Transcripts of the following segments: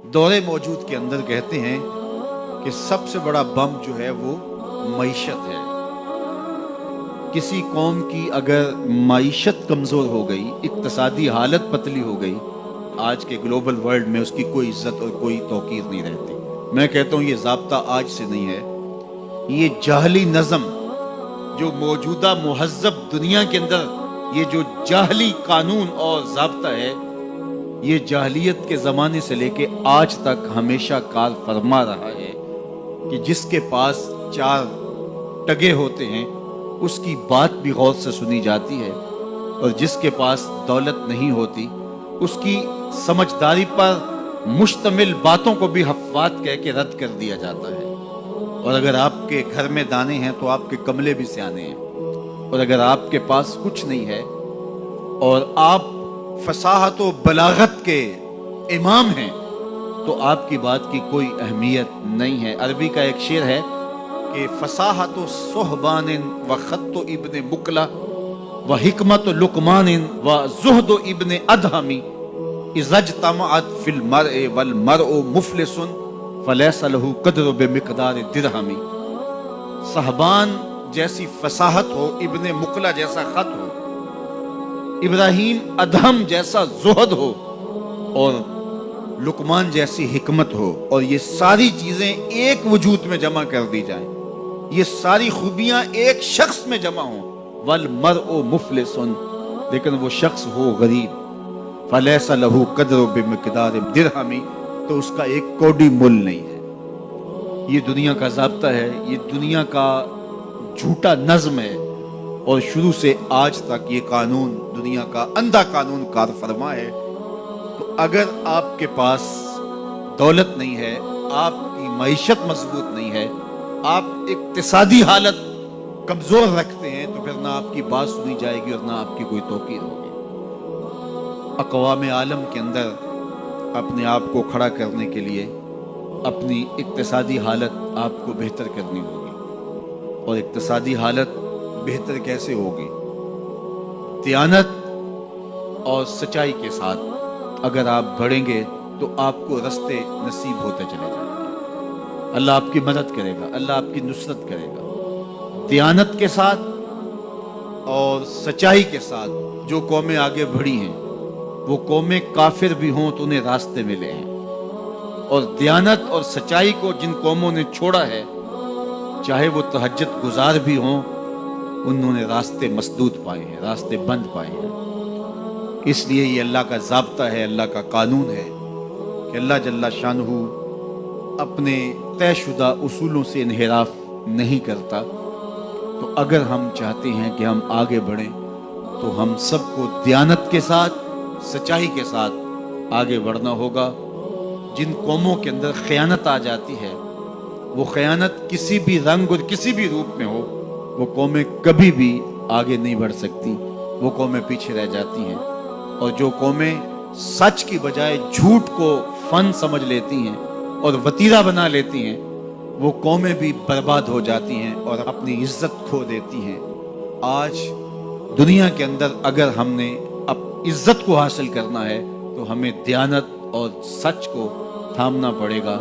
दौरे मौजूद के अंदर कहते हैं कि सबसे बड़ा बम जो है वो मईशत है। किसी कौम की अगर मईशत कमज़ोर हो गई, इक्तसादी हालत पतली हो गई, आज के ग्लोबल वर्ल्ड में उसकी कोई इज्जत और कोई तौकीर नहीं रहती। मैं कहता हूँ ये ज़ाब्ता आज से नहीं है, ये जाहली नज़म जो मौजूदा मुहज़्ज़ब दुनिया के अंदर ये जो जाहली कानून और ज़ाब्ता है, ये जाहलियत के ज़माने से लेके आज तक हमेशा कार फरमा रहा है कि जिसके पास 4 टगे होते हैं उसकी बात भी गौर से सुनी जाती है, और जिसके पास दौलत नहीं होती उसकी समझदारी पर मुश्तमिल बातों को भी हफ़वात कह के रद्द कर दिया जाता है। और अगर आपके घर में दाने हैं तो आपके कमले भी सियाने हैं, और अगर आपके पास कुछ नहीं है और आप फसाहत व बलागत के इमाम हैं तो आपकी बात की कोई अहमियत नहीं है। अरबी का एक शेर है कि फसाहत सुहबान व खत्त इब्न मुकला व हिकमत लुकमान व जुहद इब्न अदहमी इज़ज्तमअत फिल मरए वल मरउ मुफलिसुन फलैसा लहू कद्र बिमिक़दार दिरहमी। सहबान जैसी फसाहत हो, इब्न मुकला जैसा खत हो, इब्राहिम अदहम जैसा जुहद हो और लुकमान जैसी हिकमत हो, और ये सारी चीजें एक वजूद में जमा कर दी जाएं, ये सारी खूबियां एक शख्स में जमा हों, वल मरउ मुफलिसुन, लेकिन वो शख्स हो गरीब, फलैसा लहू कद्र बिमिक़दार दिरहमी, तो उसका एक कौड़ी मुल नहीं है। ये दुनिया का ज़ाब्ता है, ये दुनिया का झूठा नज़्म है, और शुरू से आज तक ये कानून दुनिया का अंधा कानून कार फरमा है। तो अगर आपके पास दौलत नहीं है, आपकी मईशत मजबूत नहीं है, आप इक्तिसादी हालत कमजोर रखते हैं, तो फिर ना आपकी बात सुनी जाएगी और ना आपकी कोई तौकीर होगी। अक़वाम आलम के अंदर अपने आप को खड़ा करने के लिए अपनी इक्तिसादी हालत आपको बेहतर करनी होगी, और इक्तिसादी हालत बेहतर कैसे होगी? दियानत और सच्चाई के साथ अगर आप बढ़ेंगे तो आपको रास्ते नसीब होते चले जाएंगे। अल्लाह आपकी मदद करेगा, अल्लाह आपकी नुसरत करेगा। दियानत के साथ और सच्चाई के साथ जो कौमें आगे बढ़ी हैं, वो कौमें काफिर भी हों तो उन्हें रास्ते मिले हैं, और दियानत और सच्चाई को जिन कौमों ने छोड़ा है, चाहे वो तहज्जुद गुजार भी हों, उन्होंने रास्ते मसदूद पाए हैं, रास्ते बंद पाए हैं। इसलिए ये अल्लाह का ज़ाब्ता है, अल्लाह का कानून है कि अल्लाह जल्ला शानहू अपने तयशुदा उसूलों से इन्हिराफ नहीं करता। तो अगर हम चाहते हैं कि हम आगे बढ़ें तो हम सबको दियानत के साथ, सच्चाई के साथ आगे बढ़ना होगा। जिन कौमों के अंदर ख़यानत आ जाती है, वो ख़यानत किसी भी रंग और किसी भी रूप में हो, वो कौमें कभी भी आगे नहीं बढ़ सकती, वो कौमें पीछे रह जाती हैं। और जो कौमें सच की बजाय झूठ को फन समझ लेती हैं और वतीरा बना लेती हैं, वो कौमें भी बर्बाद हो जाती हैं और अपनी इज्जत खो देती हैं। आज दुनिया के अंदर अगर हमने अब इज्जत को हासिल करना है तो हमें दियानत और सच को थामना पड़ेगा।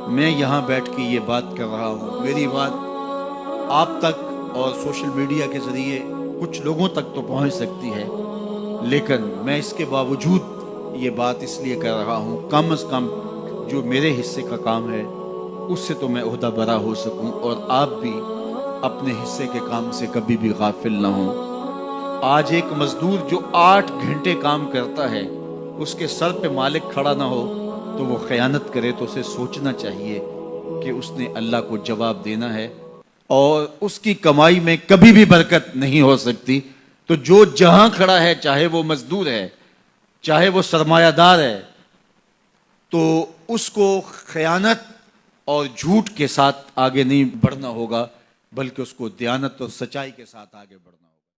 मैं यहाँ बैठ के ये बात कर रहा हूँ, मेरी बात आप तक और सोशल मीडिया के ज़रिए कुछ लोगों तक तो पहुँच सकती है, लेकिन मैं इसके बावजूद ये बात इसलिए कर रहा हूँ, कम से कम जो मेरे हिस्से का काम है उससे तो मैं ओहदा बरा हो सकूँ, और आप भी अपने हिस्से के काम से कभी भी गाफिल ना हो। आज एक मजदूर जो 8 घंटे काम करता है, उसके सर पे मालिक खड़ा ना हो तो वो ख़यानत करे तो उसे सोचना चाहिए कि उसने अल्लाह को जवाब देना है, और उसकी कमाई में कभी भी बरकत नहीं हो सकती। तो जो जहां खड़ा है, चाहे वो मजदूर है, चाहे वो सरमायादार है, तो उसको ख़यानत और झूठ के साथ आगे नहीं बढ़ना होगा, बल्कि उसको दियानत और सच्चाई के साथ आगे बढ़ना होगा।